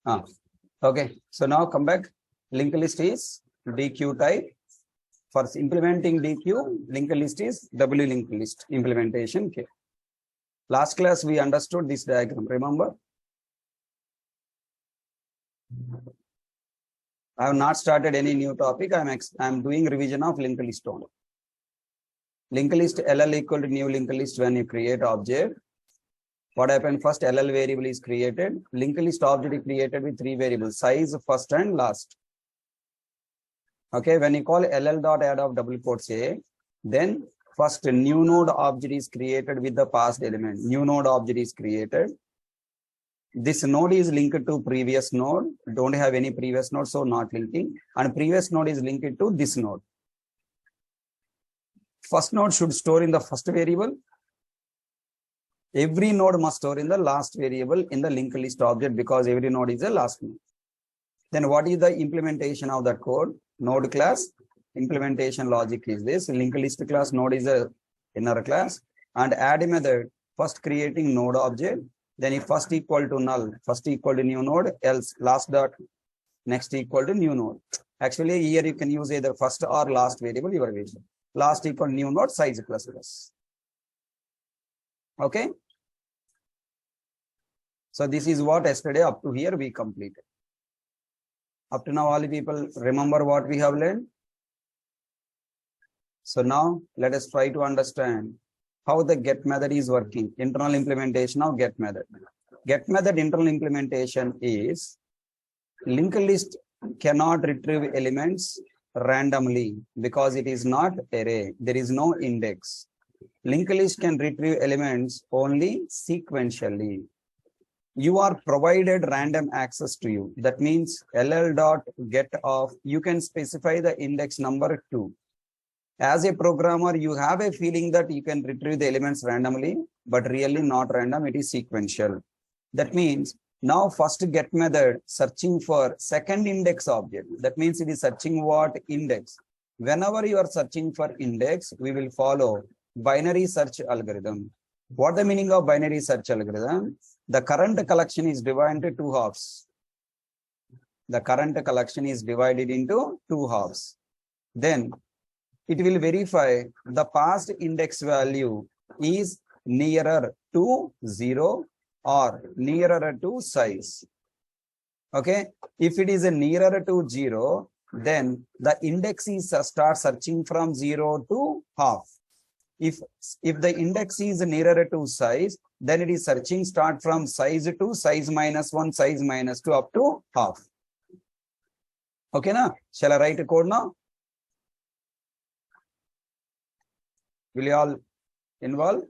Okay, so now come back. Linked list is DQ type. For implementing DQ, linked list is W linked list implementation. Okay. Last class we understood this diagram, remember? I have not started any new topic. I'm doing revision of linked list only. Linked list LL equal to new linked list when you create object. What happened? First LL variable is created. Linked list object is created with three variables: size, first and last. Okay, when you call LL dot add of double quotes A, then first new node object is created with the past element. New node object is created. This node is linked to previous node. Don't have any previous node, so not linking. And previous node is linked to this node. First node should store in the first variable. Every node must store in the last variable in the linked list object because every node is a last node. Then what is the implementation of that code? Node class implementation logic is this. Linked list class node is a inner class, and add method first creating node object. Then if first equal to null, first equal to new node, else last dot next equal to new node. Actually here you can use either first or last variable, your variable. Last equal new node size plus plus. Okay. So this is what yesterday up to here we completed. Up to now all the people remember what we have learned. So now let us try to understand how the get method is working. Internal implementation of get method. Get method internal implementation is linked list cannot retrieve elements randomly because it is not array. There is no index. Linked list can retrieve elements only sequentially. You are provided random access to you. That means LL dot get of, you can specify the index number 2. As a programmer, you have a feeling that you can retrieve the elements randomly, but really not random, it is sequential. That means now first get method searching for second index object. That means it is searching what? Index. Whenever you are searching for index, we will follow binary search algorithm. What the meaning of binary search algorithm? The current collection is divided into two halves. The current collection is divided into two halves. Then it will verify the past index value is nearer to 0 or nearer to size. Okay. If it is a nearer to 0, then the index is start searching from 0 to half. If the index is nearer to size, then it is searching start from size to size minus 1, size minus 2 up to half. Okay, now shall I write a code now? Will you all involve?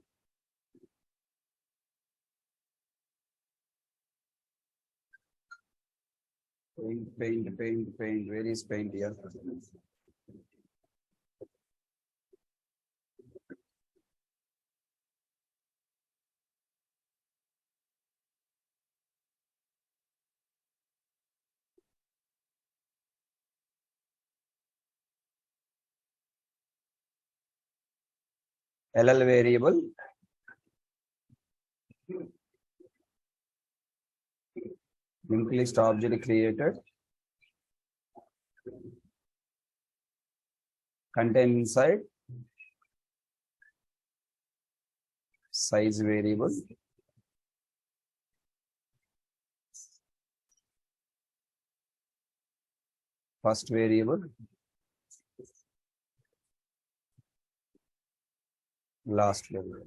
Paint. Where is paint here? LL variable. Linked list object created. Contain inside size variable. First variable. Last variable.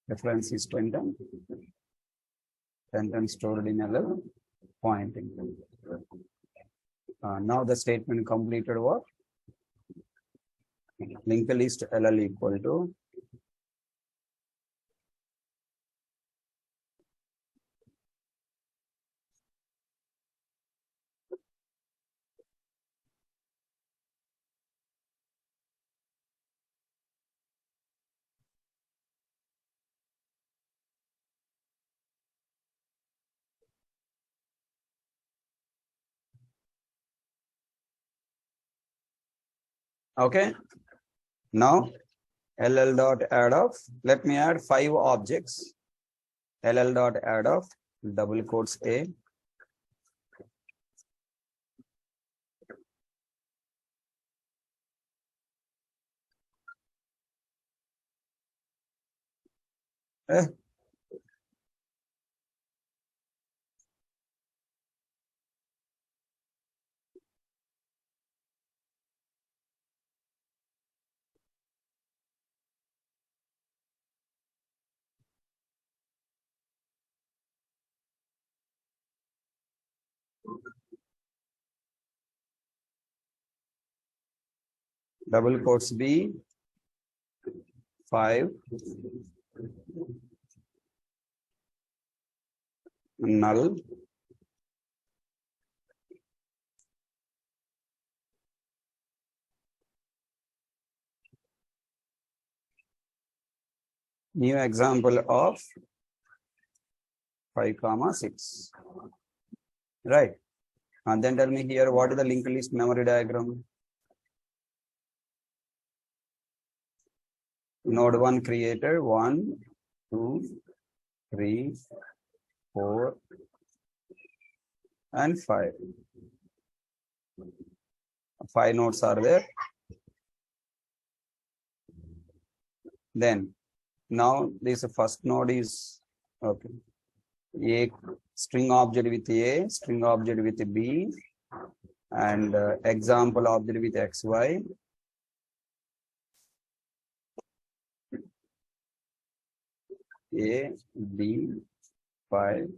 Reference is 10 stored in LL pointing. Now the statement completed what? Linked list LL equal to okay. Now LL dot add of, let me add 5 objects. LL dot add of double quotes A, double quotes B, 5, null, new example of 5, 6. Right. And then tell me here, what is the linked list memory diagram? Node 1 created 1, 2, 3, 4, and 5. 5 nodes are there. Then now this first node is okay. A string object with A, string object with B, and example object with XY. A, B, 5,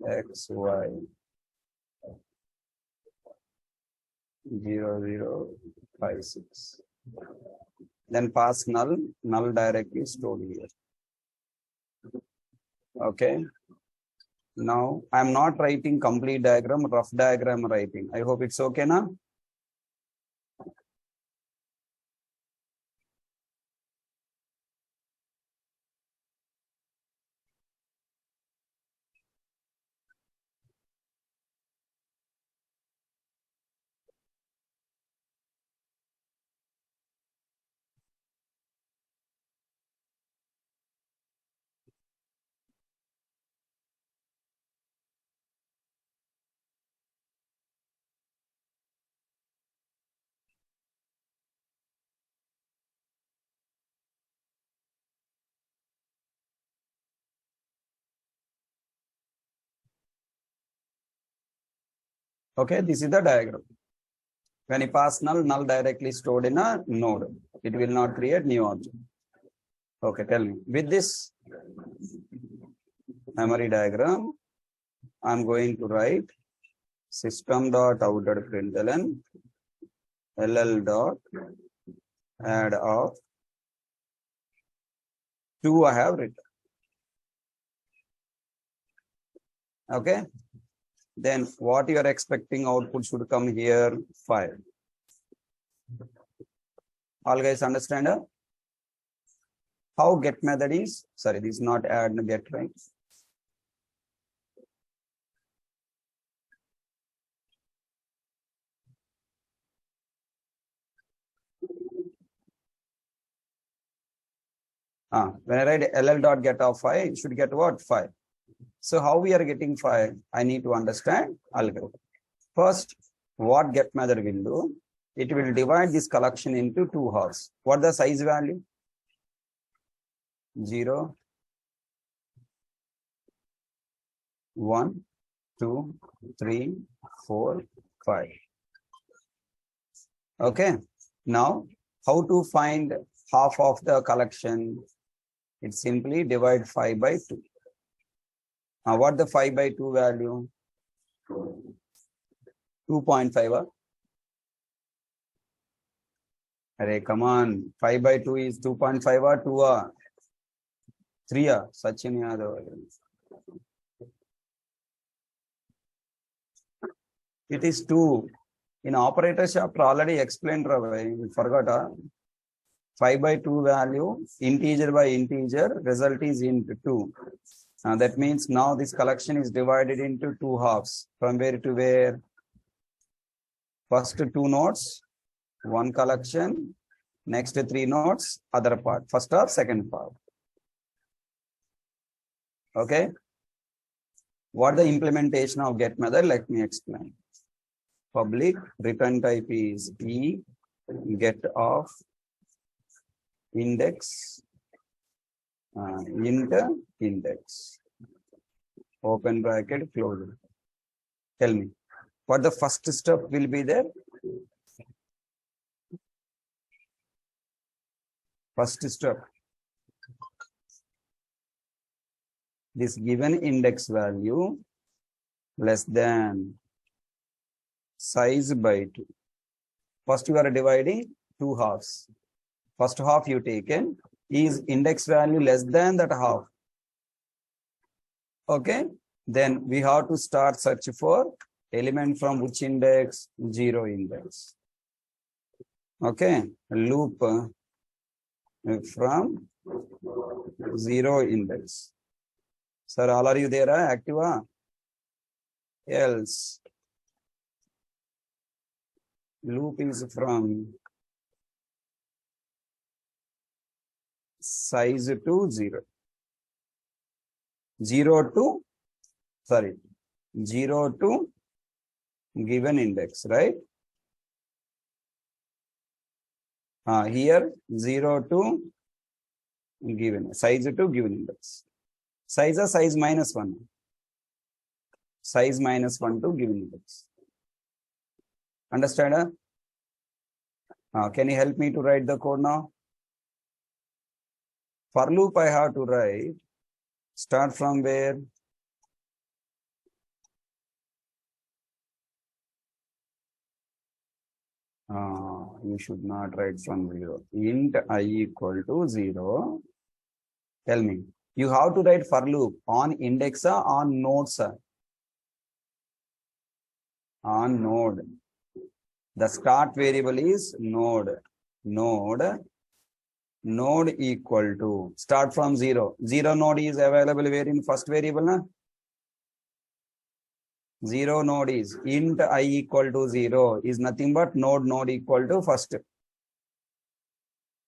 XY, 0, 0, 5, 6. Then pass null, null directly stored here. Okay. Now I'm not writing complete diagram, rough diagram writing. I hope it's okay now. Okay, this is the diagram. When you pass null, null directly stored in a node. It will not create new object. Okay, tell me. With this memory diagram, I'm going to write system.out.println ll dot add of 2 I have written. Okay. Then what you are expecting output should come here 5. All guys understand? How get method is? Sorry, this is not add and get, right? When I write ll dot get of 5, it should get what? 5. So how we are getting 5? I need to understand algorithm. First, what get method will do? It will divide this collection into 2 halves. What the size value? 0, 1, 2, 3, 4, 5. Okay. Now, how to find half of the collection? It simply divide 5 by 2. Now, what the 5 by 2 value? 2.5. Array, come on. 5 by 2 is 2.5 or 2 or 3 or Sachin Yadav. It is 2. In operator chapter already explained, we forgot. 5 by 2 value, integer by integer, result is into 2. That means now this collection is divided into 2 halves. From where to where? First 2 nodes, 1 collection. Next 3 nodes, other part. First or second part. Okay. What the implementation of get method? Let me explain. Public return type is e get of index int index open bracket close. Tell me what the first step will be there. First step, this given index value less than size by 2. First you are dividing two halves. First half you taken is index value less than that half. Okay, then we have to start search for element from which index? 0 index. Okay, loop from 0 index. Sir, all are you there? Active? Else loop is from size to 0. 0 to given index, right? Here 0 to given size to given index. Size or size minus 1. Size minus 1 to given index. Understand? Can you help me to write the code now? For loop I have to write. Start from where? You should not write from 0. Int I equal to 0. Tell me. You have to write for loop on index or on nodes? On node. The start variable is node. Node equal to start from 0. 0 node is available where in first variable? Na? 0 node is int I equal to 0 is nothing but node equal to first.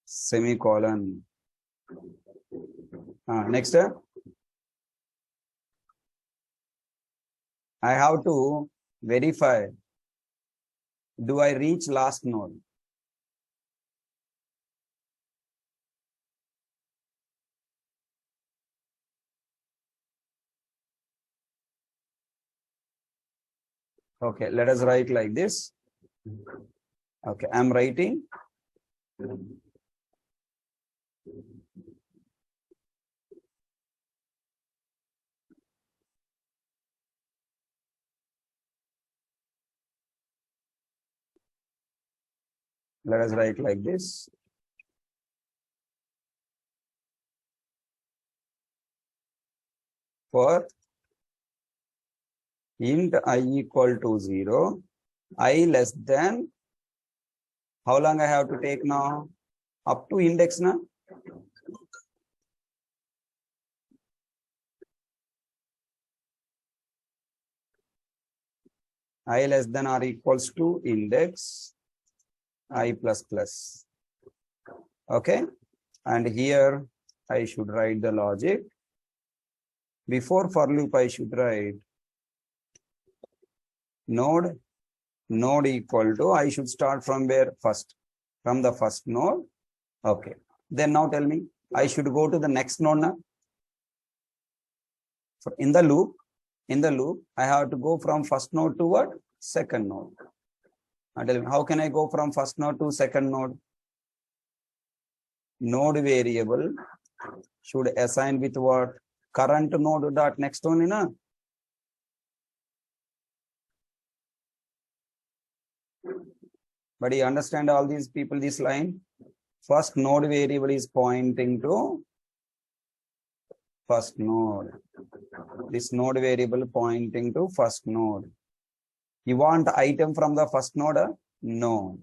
Semicolon. Next. I have to verify. Do I reach last node? Okay, let us write like this. Okay, I'm writing. Let us write like this. For int I equal to 0, I less than, how long I have to take now? Up to index na? I less than or equals to index I plus plus. Okay, and here I should write the logic. Before for loop I should write node equal to, I should start from where? First, from the first node. Okay, then now tell me, I should go to the next node now. So in the loop, I have to go from first node to what? Second node. Now tell me, how can I go from first node to second node? Node variable should assign with what? Current node dot next one, na? But you understand all these people, this line? First node variable is pointing to first node. This node variable pointing to first node. You want item from the first node? No.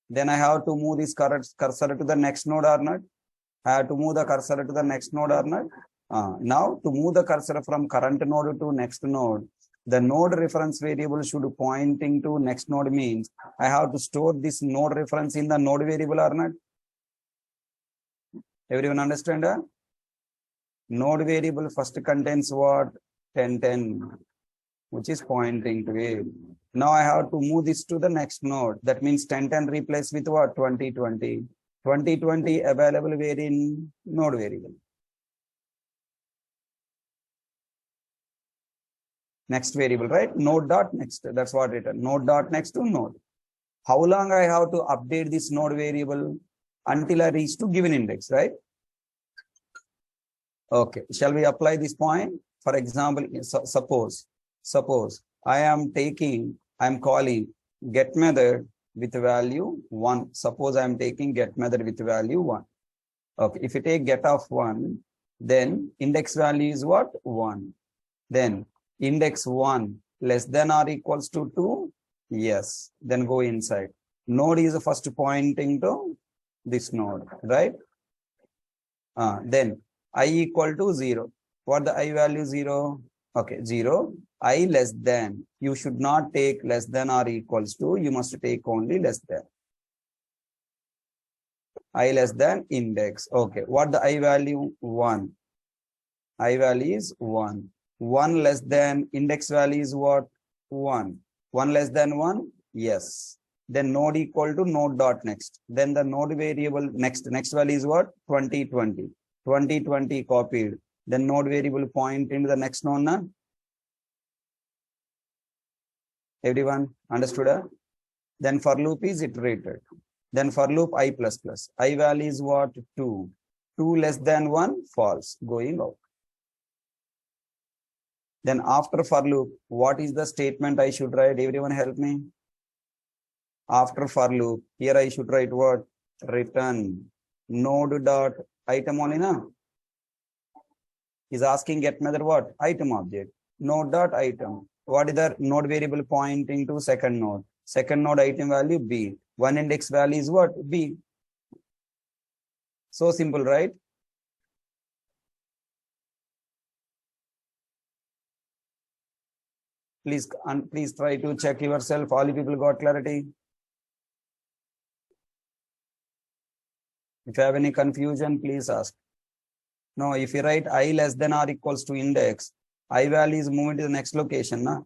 Then I have to move this cursor to the next node or not? I have to move the cursor to the next node or not? Now to move the cursor from current node to next node, the node reference variable should pointing to next node means I have to store this node reference in the node variable or not? Everyone understand? Node variable first contains what? 10, 10, which is pointing to it. Now I have to move this to the next node. That means 10, 10 replace with what? 20, 20. 20, 20 available where in node variable. Next variable, right? Node dot next. That's what written. Node dot next to node. How long I have to update this node variable? Until I reach to given index, right? Okay. Shall we apply this point? For example, suppose I am calling get method with value 1. Suppose I am taking get method with value 1. Okay. If you take get of 1, then index value is what? 1. Then index 1 less than or equals to 2. Yes. Then go inside. Node is first pointing to this node, right? Then I equal to 0. What the I value? 0. Okay, 0. I less than. You should not take less than or equals to. You must take only less than. I less than index. Okay. What the I value? 1. I value is 1. 1 less than index value is what? 1. 1 less than 1? Yes. Then node equal to node dot next. Then the node variable next value is what? 20, 20. 20, 20 copied. Then node variable point into the next node. Na? Everyone understood? Then for loop is iterated. Then for loop I plus plus. I value is what? 2. 2 less than 1? False. Going out. Then after for loop, what is the statement I should write? Everyone help me. After for loop, here I should write what? Return node dot item only, na? Is asking get method what? Item object. Node dot item. What is the node variable pointing to second node? Second node item value B. One index value is what? B. So simple, right? Please try to check yourself. All you people got clarity? If you have any confusion, please ask. No, if you write I less than or equals to index, I value is moving to the next location. Na?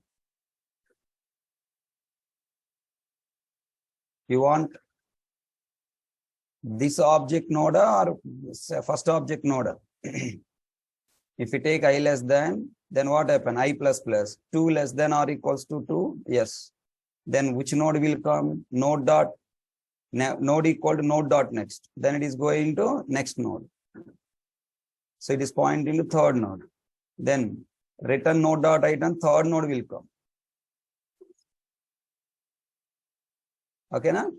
You want this object node or first object node? If you take I less than, then what happen? I plus plus. 2 less than or equals to 2? Yes. Then which node will come? Node dot. Node equal to node dot next. Then it is going to next node. So it is pointing to third node. Then return node dot item, third node will come. Okay, na?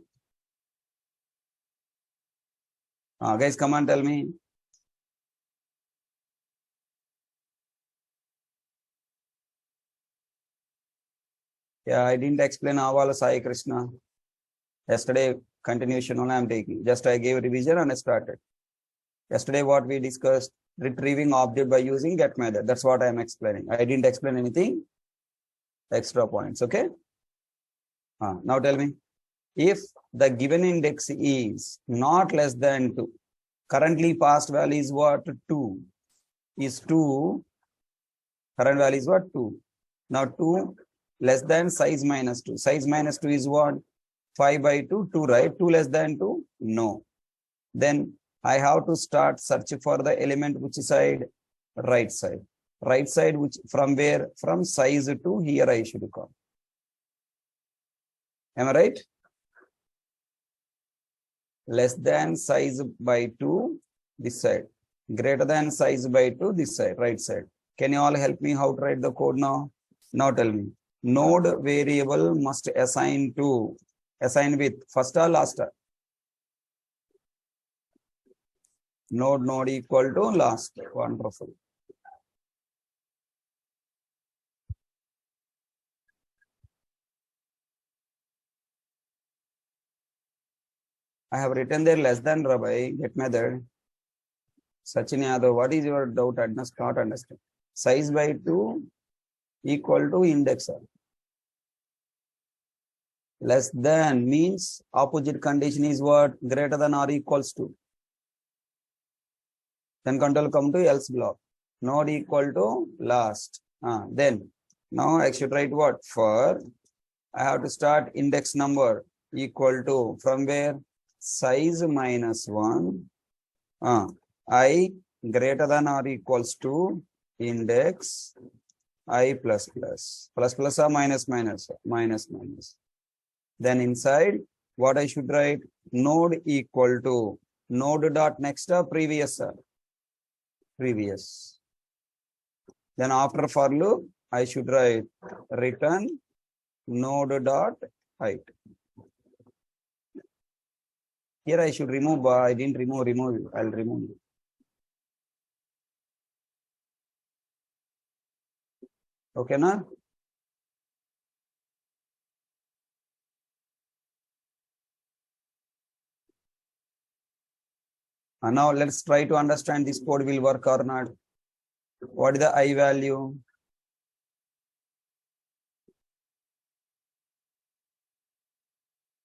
Guys, come on, tell me. Yeah, I didn't explain Avala Sai Krishna. Yesterday, continuation only I am taking. Just I gave a revision and I started. Yesterday, what we discussed, retrieving object by using get method. That's what I am explaining. I didn't explain anything. Extra points, okay? Now tell me. If the given index is not less than 2, currently past value is what? 2. Is 2. Current value is what? 2. Now 2 less than size minus 2. Size minus 2 is what? 5 by 2, 2, right? 2 less than 2? No. Then I have to start searching for the element which side? Right side. Right side, which from where? From size to here I should come. Am I right? Less than size by 2, this side. Greater than size by 2, this side, right side. Can you all help me how to write the code now? Now tell me. Node variable must assign with first or last? Node equal to last. Wonderful. I have written there less than Rabbi, get method. Sachin Yadav, what is your doubt? I must not understand. Size by 2 equal to index. Less than means opposite condition is what? Greater than or equals to. Then control come to else block. node equal to last. Then now I should write what? For I have to start index number equal to from where? Size minus 1. I greater than or equals to index I plus plus. Plus plus or minus minus? Minus minus. Then inside what I should write? Node equal to node dot next or previous? Previous. Then after for loop, I should write return node dot height. Here I should remove, I didn't remove, I'll remove it. Okay, na? Now let's try to understand this code will work or not. What is the I value?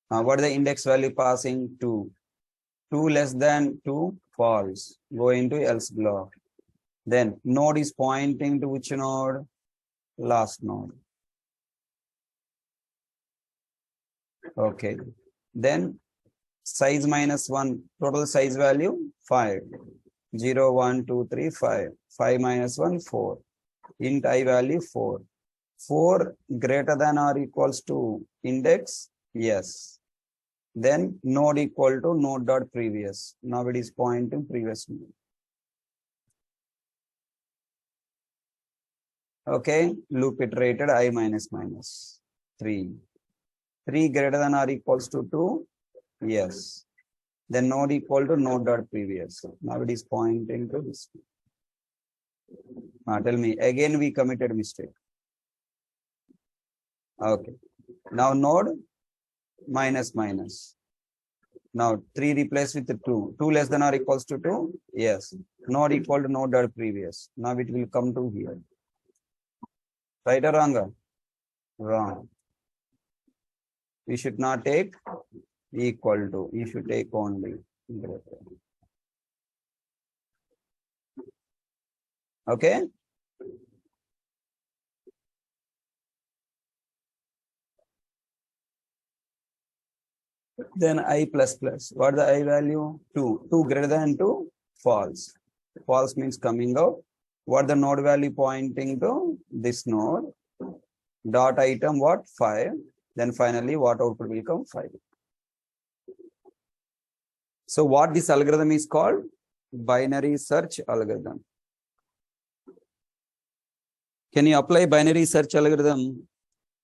What is the index value passing? 2. 2 less than 2, false. Go into else block. Then node is pointing to which node? Last node. Okay. Then size minus 1, total size value 5. 0, 1, 2, 3, 5. 5 minus 1, 4. Int I value 4. 4 greater than or equals to index? Yes. Then node equal to node dot previous. Now it is pointing previous node. Okay, loop iterated I minus minus 3. 3 greater than or equals to 2? Yes. Then node equal to node dot previous. Now it is pointing to this. Tell me, again we committed mistake. Okay. Now node minus minus. Now 3 replaced with 2. 2 less than or equals to 2? Yes. Node equal to node dot previous. Now it will come to here. Right or wrong? Wrong. You should not take equal to. You should take only greater. Okay? Then I plus plus. What is the I value? 2. 2 greater than 2? False. False means coming out. What the node value pointing to? This node. Dot item what? 5. Then finally what output will come? 5. So what this algorithm is called? Binary search algorithm. Can you apply binary search algorithm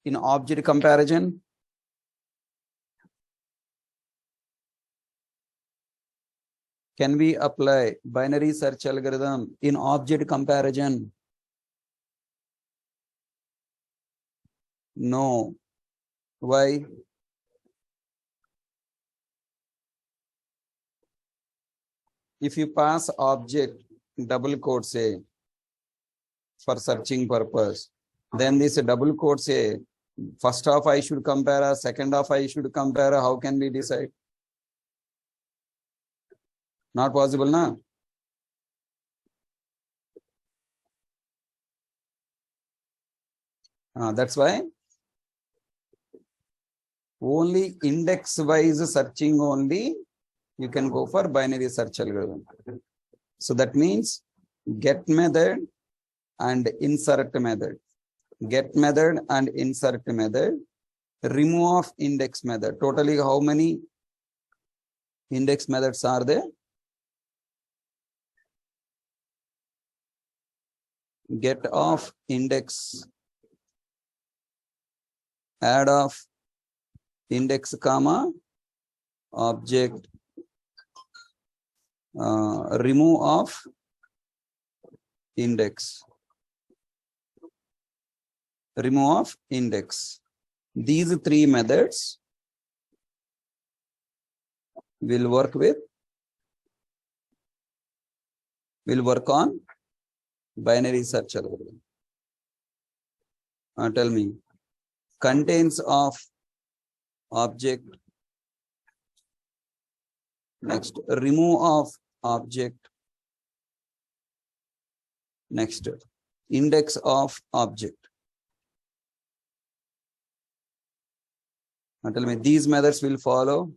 in object comparison? Can we apply binary search algorithm in object comparison? No. Why? If you pass object double quotes A for searching purpose, then this double quotes A, first half I should compare, second half I should compare. How can we decide? Not possible, na? That's why only index wise searching only you can go for binary search algorithm. So that means get method and insert method. Get method and insert method. Remove of index method. Totally how many index methods are there? Get of index, add of index comma object, remove of index, remove of index. These three methods will work on binary search algorithm. Tell me, contains of object, next remove of object, Next, index of object. Now tell me, these methods will follow.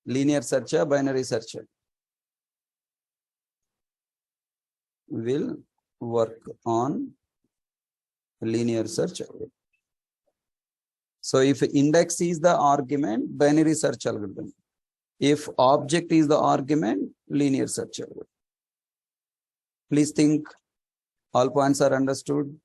Linear search or binary search will work on linear search. So if index is the argument, binary search algorithm. If object is the argument, linear search algorithm. Please think all points are understood.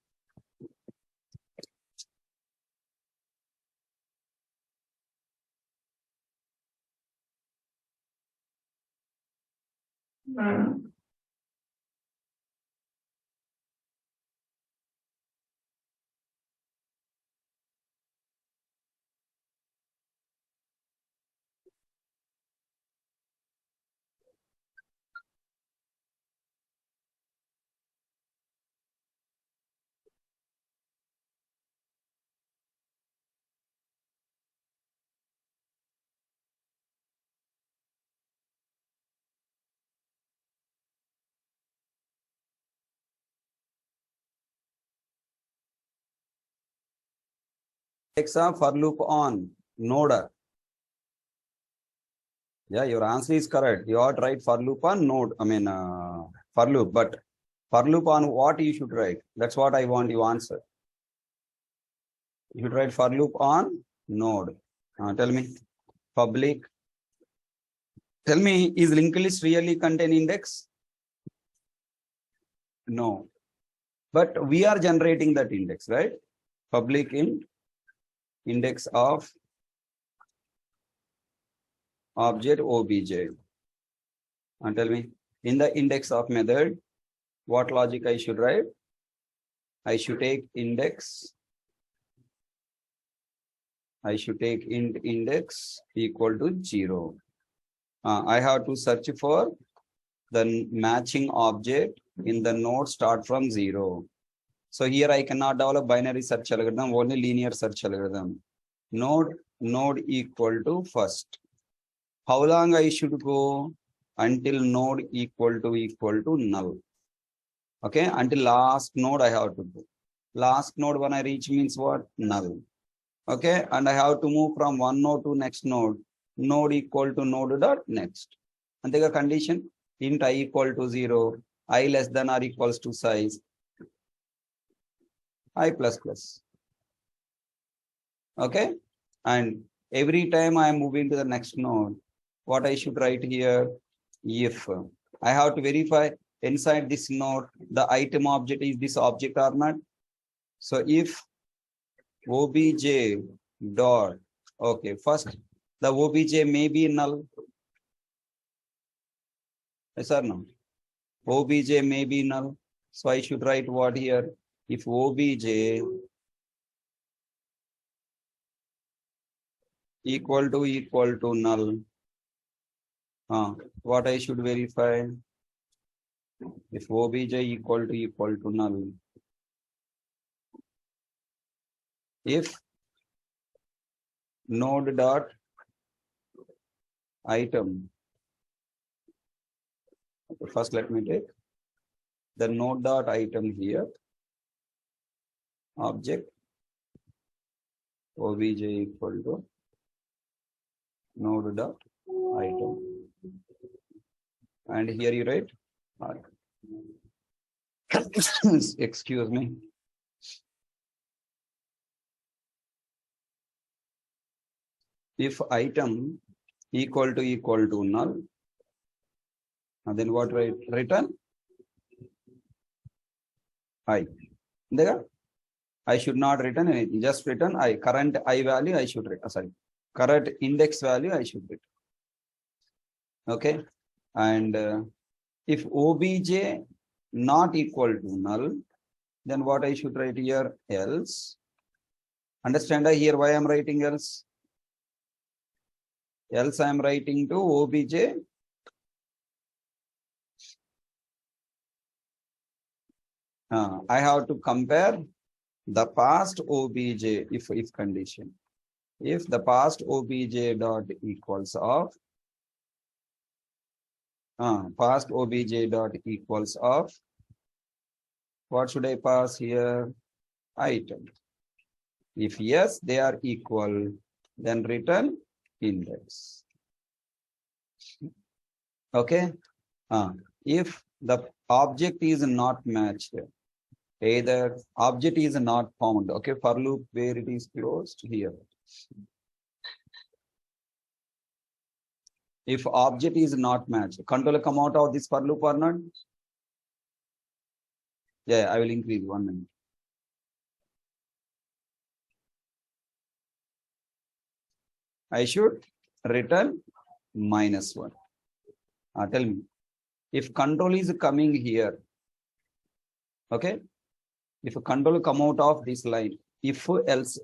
Index of for loop on node. Yeah, your answer is correct. You ought to write for loop on node. For loop, but for loop on what you should write? That's what I want you answer. You should write for loop on node. Tell me, public. Tell me, is linked list really contain index? No. But we are generating that index, right? Public index of object obj. And tell me, in the index of method, what logic I should write? I should take index. I should take int index equal to 0. I have to search for the matching object in the node start from 0. So here I cannot develop binary search algorithm, only linear search algorithm. Node equal to first. How long I should go? Until node equal to null. Okay, until last node I have to go. Last node when I reach means what? Null. Okay, and I have to move from one node to next node. Node equal to node dot next. And take a condition, int I equal to 0, I less than or equals to size, I plus plus. Okay, and every time I am moving to the next node, what I should write here? If I have to verify inside this node, the item object is this object or not. So if obj dot, okay, first the obj may be null. Yes or no? Obj may be null. So I should write what here? If obj equal to null, what I should verify? If obj equal to null, if node dot item, okay, first let me take the node dot item here, object obj equal to node dot item, and here you write excuse me. If item equal to null, and then what write? Return I. I should not return anything, just return I. Current I value I should return. Current index value I should return. Okay, and if obj not equal to null, then what I should write here? Else. Understand here why I am writing else? Else I am writing to obj I have to compare the past obj if condition. If the past obj dot equals of Pass obj dot equals of, what should I pass here? Item. If yes, they are equal, then return index. Okay. If the object is not matched, either object is not found, okay, for loop where it is closed here. If object is not matched, control come out of this for loop or not? Yeah, I will increase 1 minute. I should return -1. Tell me, if control is coming here, okay, if a control come out of this line, if else,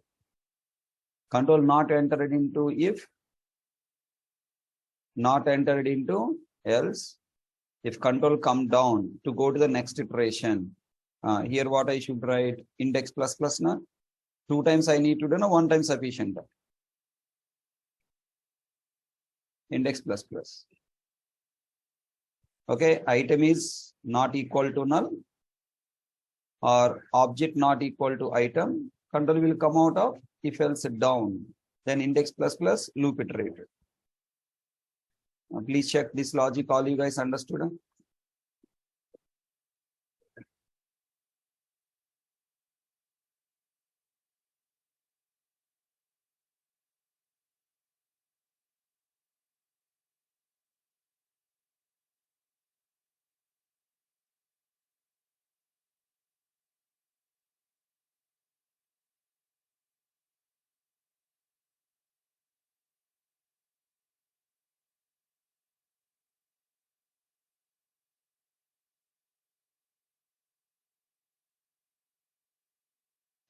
control not entered into if, not entered into else, if control come down to go to the next iteration, here what I should write, index plus plus na, 2 times I need to do, no, 1 time sufficient. Index plus plus. Okay, item is not equal to null or object not equal to item, control will come out of if else down, then index plus plus loop iterated. Please check this logic, all you guys understood?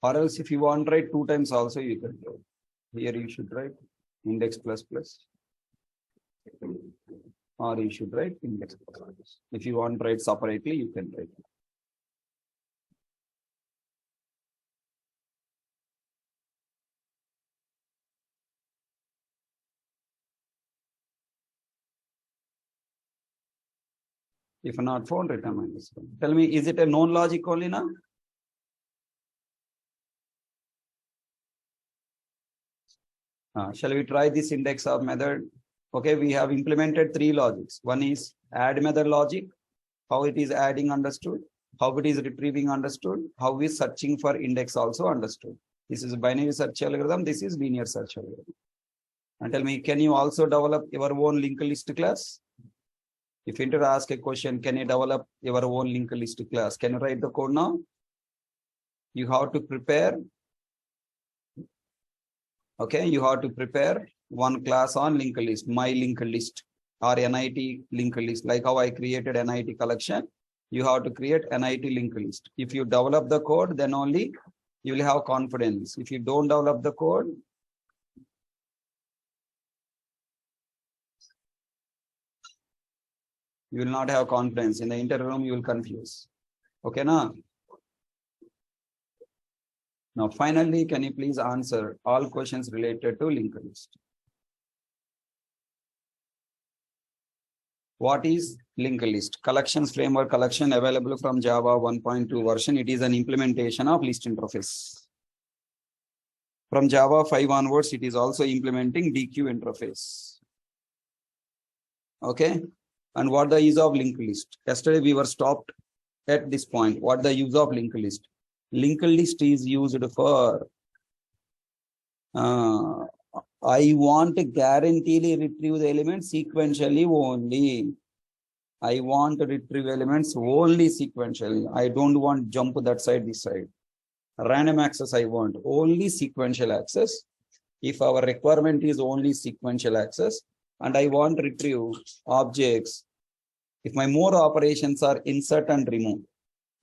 Or else if you want write 2 times also you can do. Here you should write index plus plus. Or you should write index plus plus. If you want write separately, you can write. If not found, return -1. Tell me, is it a known logic only now? Shall we try this index of method? Okay, we have implemented 3 logics. One is add method logic, how it is adding understood, how it is retrieving understood, how is searching for index also understood. This is binary search algorithm, this is linear search algorithm. And tell me, can you also develop your own linked list class? If you enter ask a question, can you develop your own linked list class? Can you write the code now? You have to prepare. Okay, you have to prepare one class on linked list, my linked list or NIT linked list. Like how I created NIT collection, you have to create NIT linked list. If you develop the code, then only you will have confidence. If you don't develop the code, you will not have confidence. In the interview room, you will confuse. Okay, now? Now, finally, can you please answer all questions related to linked list? What is linked list? Collections framework collection available from Java 1.2 version. It is an implementation of list interface. From Java 5 onwards, it is also implementing DQ interface. Okay. And what the use of linked list? Yesterday we were stopped at this point. What the use of linked list? Linked list is used for I want to guaranteedly retrieve the elements sequentially only. I want to retrieve elements only sequentially. I don't want jump that side, this side. Random access I want, only sequential access. If our requirement is only sequential access and I want to retrieve objects, if my more operations are insert and remove,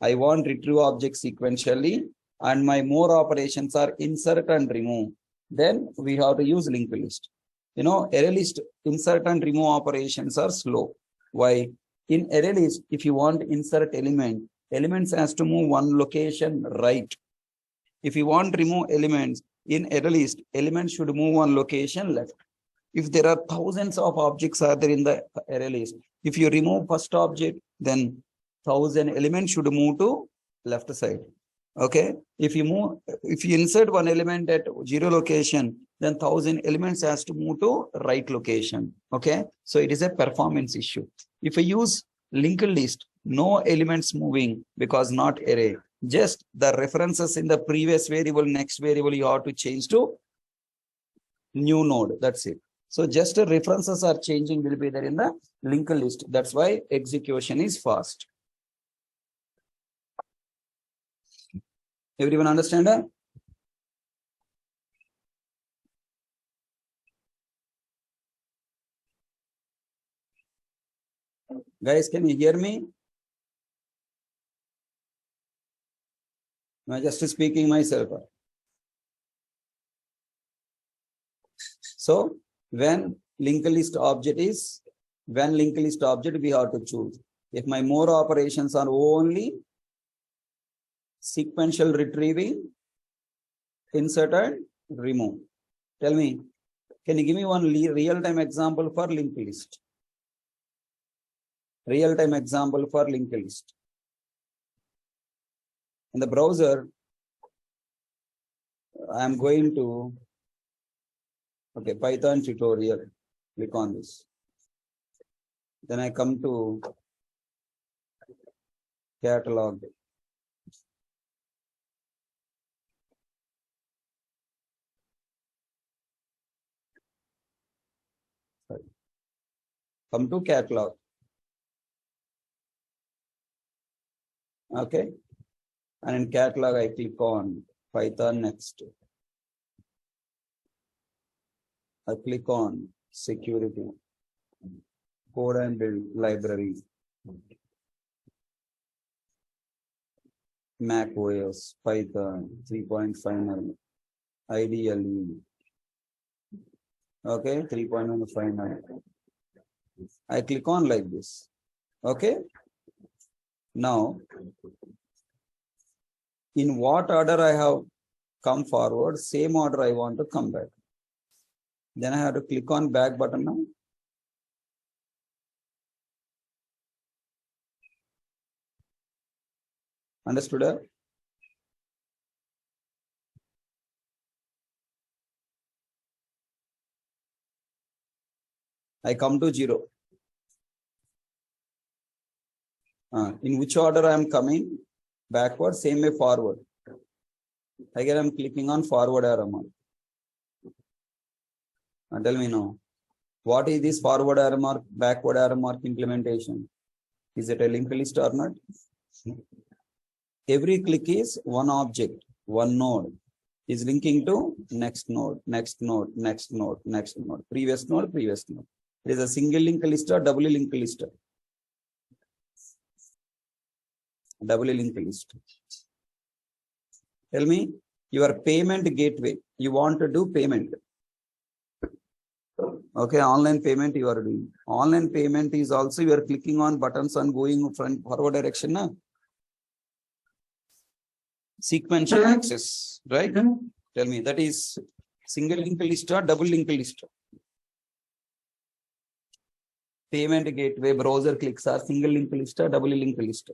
I want to retrieve objects sequentially and my more operations are insert and remove, then we have to use linked list. You know, array list insert and remove operations are slow. Why? In array list, if you want insert element, elements has to move one location right. If you want to remove elements in array list, elements should move one location left. If there are thousands of objects are there in the array list, If you remove first object, then 1000 elements should move to left side. Okay. If you insert one element at 0 location, then 1000 elements has to move to right location. Okay. So it is a performance issue. If I use linked list, no elements moving because not array. Just the references in the previous variable, next variable, you have to change to new node. That's it. So just the references are changing will be there in the linked list. That's why execution is fast. Everyone understand that? Guys, can you hear me? I'm just speaking myself. So when linked list object, we have to choose. If my more operations are only sequential retrieving, insert and remove. Tell me, can you give me one real-time example for linked list? Real-time example for linked list. In the browser, I am going to, okay, Python tutorial. Click on this. Then I come to catalog. Come to catalog. Okay. And in catalog, I click on Python next. I click on security, code and build library, Mac OS, Python 3.59, IDLE. Okay, 3.159. I click on like this. Okay. Now, in what order I have come forward, same order I want to come back. Then I have to click on back button now. Understood? I come to 0. In which order I am coming? Backward, same way forward. Again, I'm clicking on forward arrow mark. Tell me now, what is this forward arrow mark, backward arrow mark implementation? Is it a linked list or not? Every click is one object, one node is linking to next node, next node, next node, next node, previous node, previous node. It is a single linked list or double linked list. Double linked list. Tell me, your payment gateway, you want to do payment. Okay, online payment you are doing. Online payment is also you are clicking on buttons and going front forward direction. Na? Sequential access, right? Tell me, that is single linked list or double linked list? Payment gateway browser clicks are single linked list or double linked list?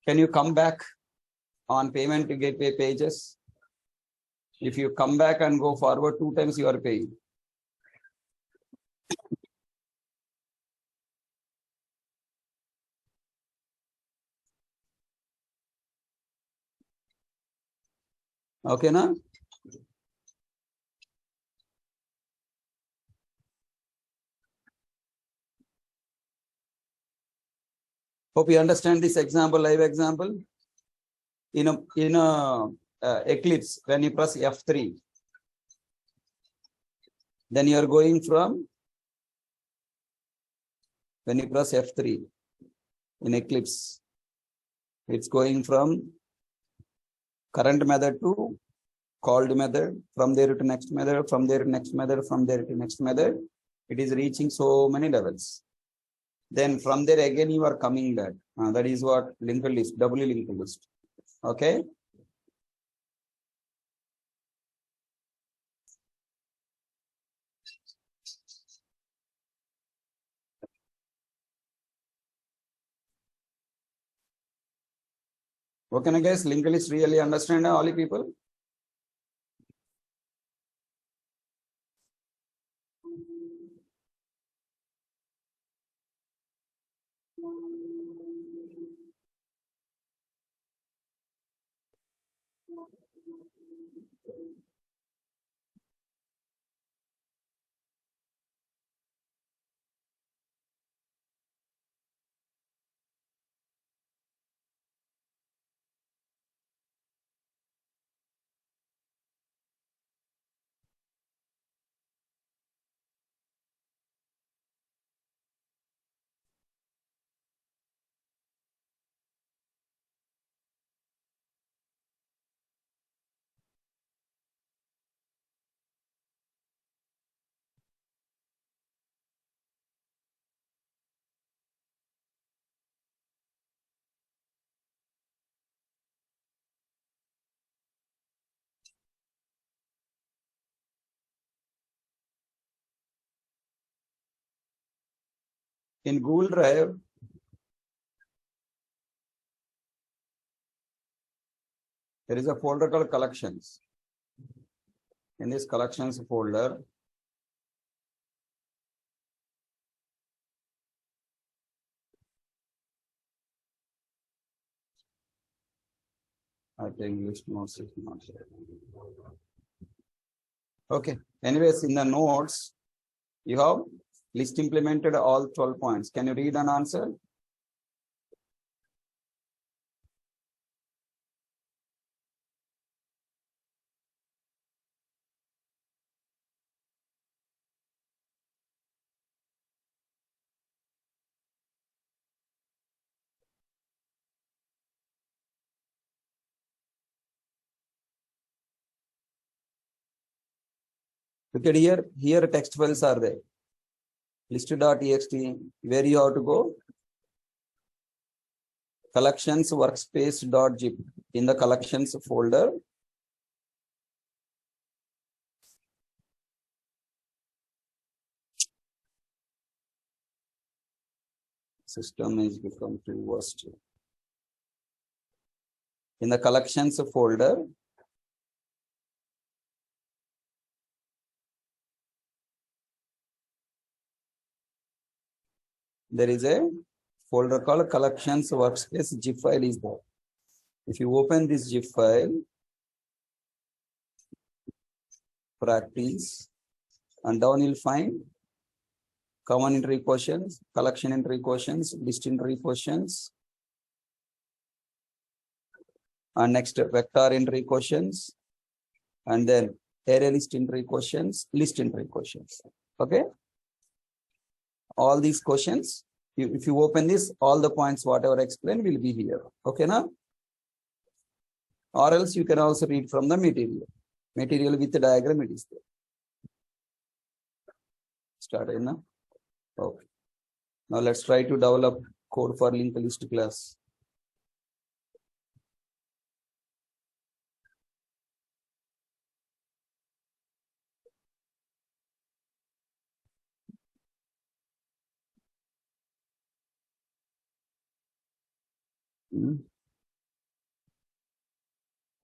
Can you come back on payment gateway pages? If you come back and go forward 2 times, you are paying. Okay, na? Hope you understand this example, live example. In a Eclipse, when you press F3, then you are going from, when you press F3 in Eclipse, it's going from current method to called method, from there to next method, from there to next method, from there to next method. It is reaching so many levels. Then from there again you are coming back. That is what linked list, doubly linked list. Okay. Okay, na guys, linked list really understand all you people? In Google Drive, there is a folder called collections. In this collections folder, I think list notes is not there. Okay. Anyways, in the notes, you have list implemented all 12 points. Can you read and answer? Look at here. Here text files are there. List.txt. Where you have to go? Collections workspace.zip. In the collections folder, system is become too worst. In the collections folder, there is a folder called collections workspace. Zip file is there. If you open this zip file, practice, and down you'll find common entry questions, collection entry questions, list entry questions, and next vector entry questions, and then array list entry questions, list entry questions. Okay. All these questions, if you open this, all the points, whatever I explained, will be here. Okay, now? Or else you can also read from the material. Material with the diagram, it is there. Start in now. Okay. Now let's try to develop code for linked list class.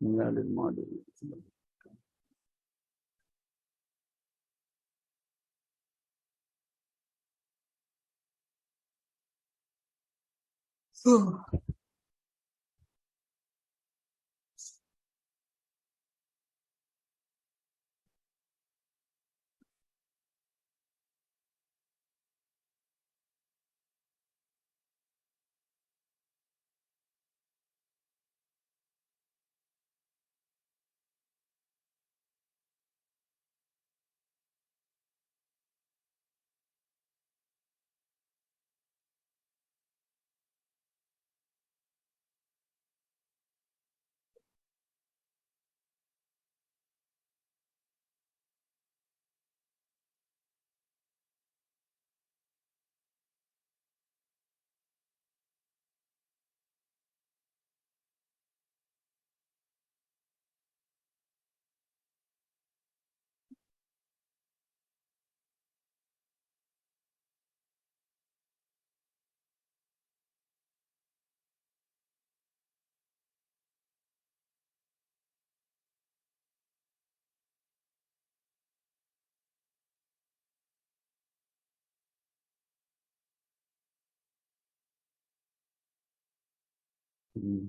Added module. Hmm.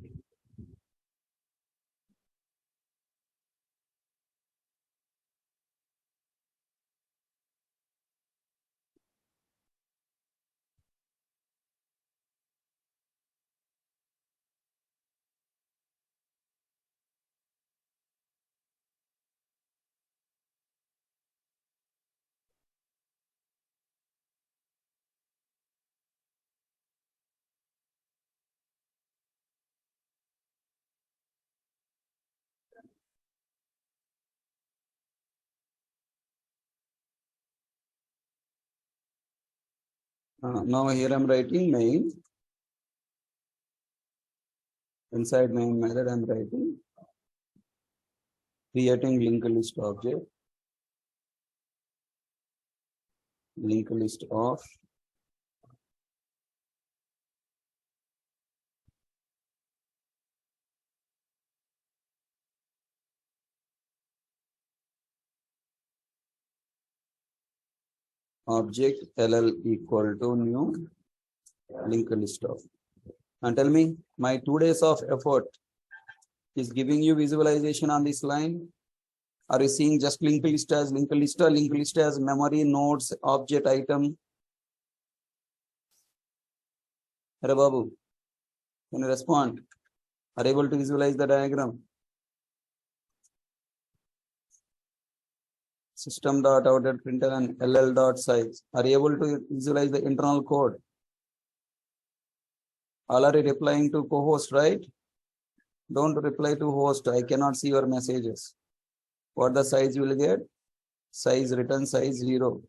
Now here I'm writing main. Inside main method I'm writing creating linked list object, linked list of object ll equal to new linked list of. And tell me, my 2 days of effort is giving you visualization on this line. Are you seeing just linked list as linked list or linked list as memory, nodes, object, item? Hare Babu, can you respond? Are you able to visualize the diagram? System.out.println and ll.size. Are you able to visualize the internal code? All are you replying to co-host, right? Don't reply to host. I cannot see your messages. What the size you will get? Size return size 0.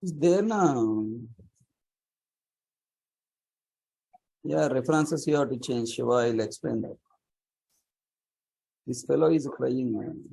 Is there now? Yeah, references you have to change. Shiva, I'll explain that. This fellow is crying, man.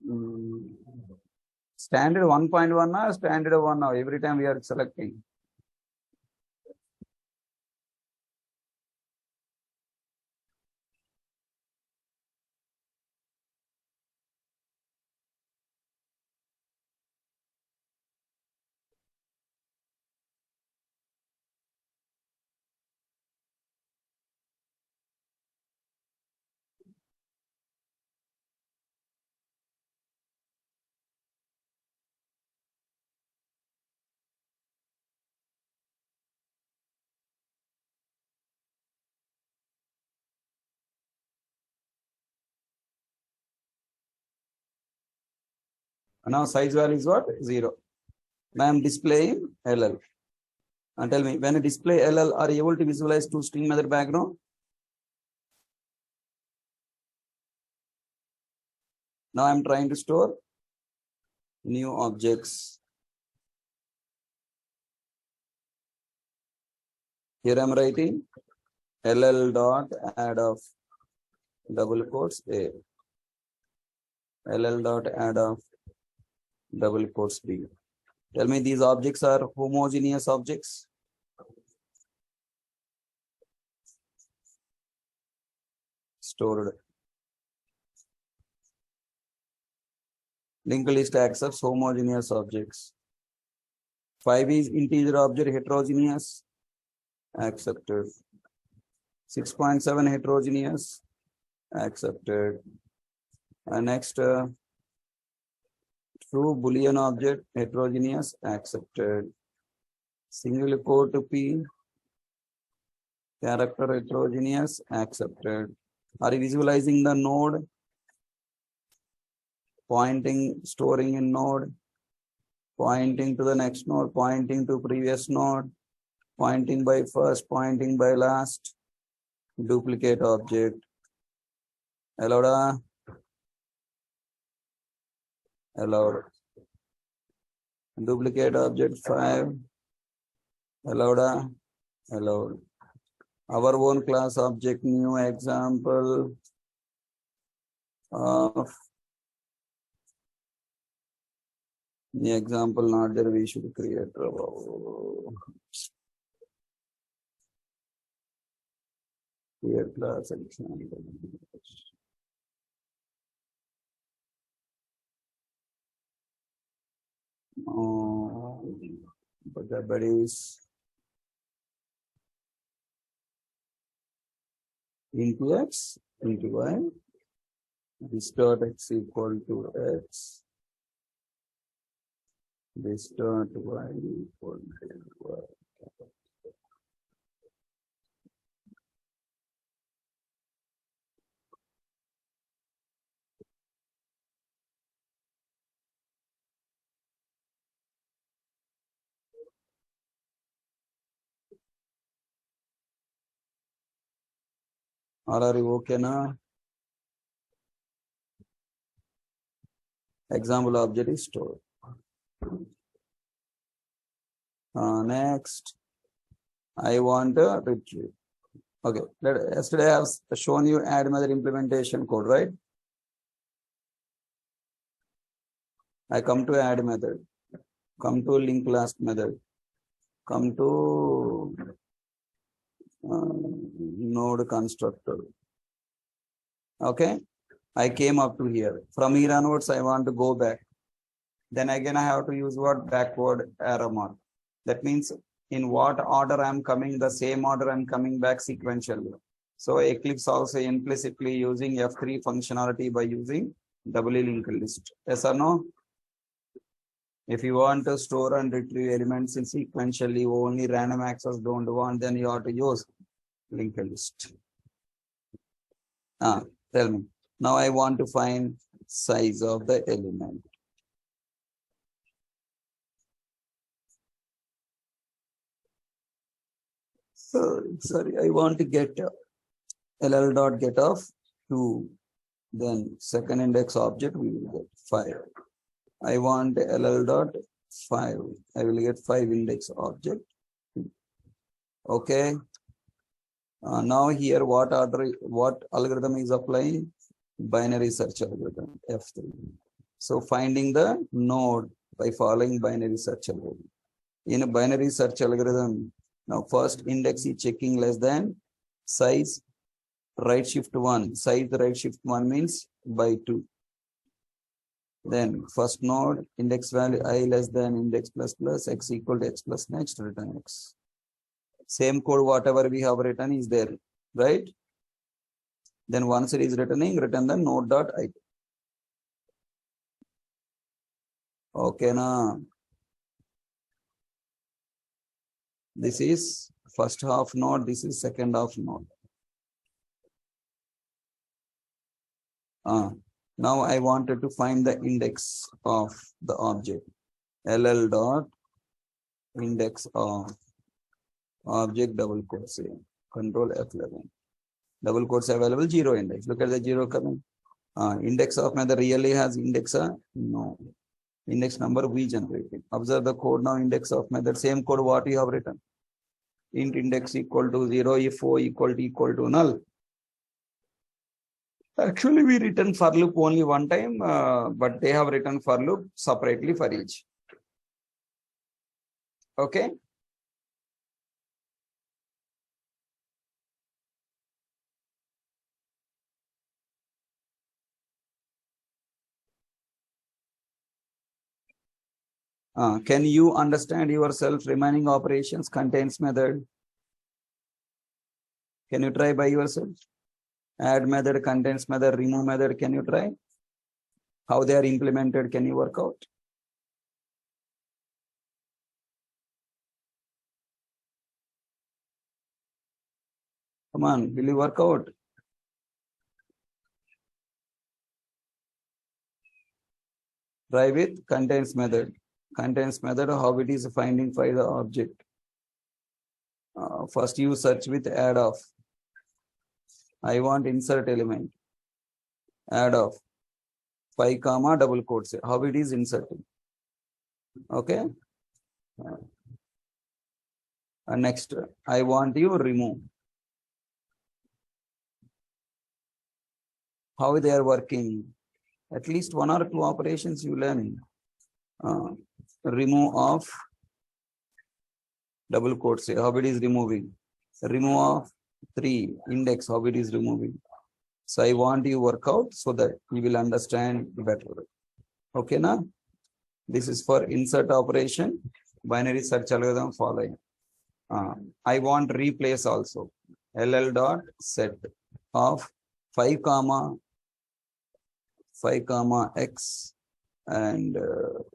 Mm. Standard 1.1 or standard 1 now? Every time we are selecting. Now size value is what? 0. Now I'm displaying LL. And tell me, when I display LL, are you able to visualize two string method background? Now I'm trying to store new objects. Here I'm writing LL dot add of double quotes A. LL dot add of double quotes B. Tell me these objects are homogeneous objects. stored. Linked list accepts homogeneous objects. 5 is integer object heterogeneous, accepted. 6.7 heterogeneous, accepted. And next, true Boolean object heterogeneous, accepted. Single quote P, character heterogeneous, accepted. Are you visualizing the node? Pointing, storing in node, pointing to the next node, pointing to previous node, pointing by first, pointing by last, duplicate object. Allowed, allowed. Duplicate object 5, allowed, allowed. Our own class object, new example of the example not there, we should create. Create class example. But the buddies into x into y. This dot x equal to x. This dot y equal to y. Are you okay now? Example object is stored. Next, I want to retrieve. Okay, yesterday I have shown you add method implementation code, right? I come to add method, come to link last method, come to node constructor. Okay, I came up to here. From here onwards, I want to go back. Then again, I have to use what? Backward arrow mark. That means in what order I'm coming, the same order I'm coming back sequentially. So Eclipse also implicitly using F3 functionality by using doubly linked list. Yes or no? If you want to store and retrieve elements in sequentially, only random access don't want, then you have to use linked list. Tell me. Now I want to find size of the element. Sorry, I want to get LL dot get of 2. Then second index object we will get 5. I want LL dot 5. I will get 5 index object. Okay. Now here what algorithm is applying? Binary search algorithm F3. So finding the node by following binary search algorithm. In a binary search algorithm, now first index is checking less than size right shift 1. Size right shift 1 means by 2. Then first node index value I less than index plus plus x equal to x plus next return x. Same code whatever we have written is there, right? Then once it is returning, return the node dot I. Okay, now this is first half node, this is second half node. Now I wanted to find the index of the object. LL dot index of object double quotes. Control F11. Double quotes available, 0 index. Look at the 0 coming. Index of method really has index? No. Index number we generated. Observe the code now. Index of method. Same code what you have written. Int index equal to 0 if O equal to null. Actually, we written for loop only one time, but they have written for loop separately for each. Okay. Can you understand yourself? Remaining operations contains method. Can you try by yourself? Add method, contains method, remove method. Can you try? How they are implemented? Can you work out? Come on, will you work out? Try with contains method. Contains method, how it is finding by the object. First you search with add of. I want insert element. Add of. 5 comma double quotes. How it is inserting. Okay. Next, I want you remove. How they are working. At least 1 or 2 operations you learn. Remove of double quotes. How it is removing. Remove of 3 index. How it is removing. So I want you work out so that you will understand better. Okay, na? This is for insert operation. Binary search algorithm following. I want replace also. LL dot set of 5 comma X and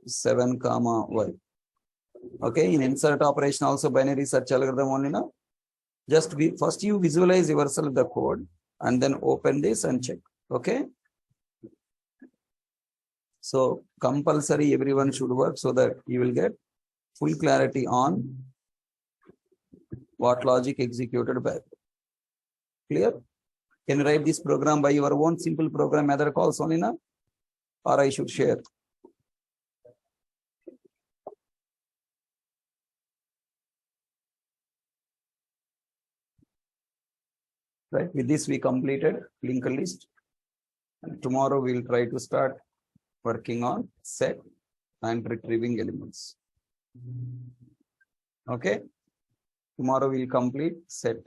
7 comma Y. Okay, in insert operation also binary search algorithm only now. Just first you visualize yourself the code and then open this and check. Okay. So compulsory everyone should work so that you will get full clarity on what logic executed by. Clear? Can you write this program by your own simple program method calls only now? Or I should share? Right. With this we completed linked list. And tomorrow we'll try to start working on set and retrieving elements. Okay. Tomorrow we'll complete set,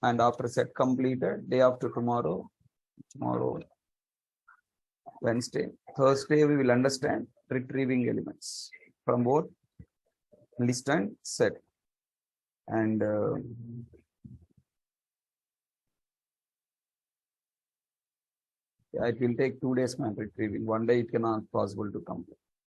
and after set completed, day after tomorrow, Wednesday, Thursday, we will understand retrieving elements from both list and set. And it will take 2 days man retrieving. 1 day it cannot possible to complete.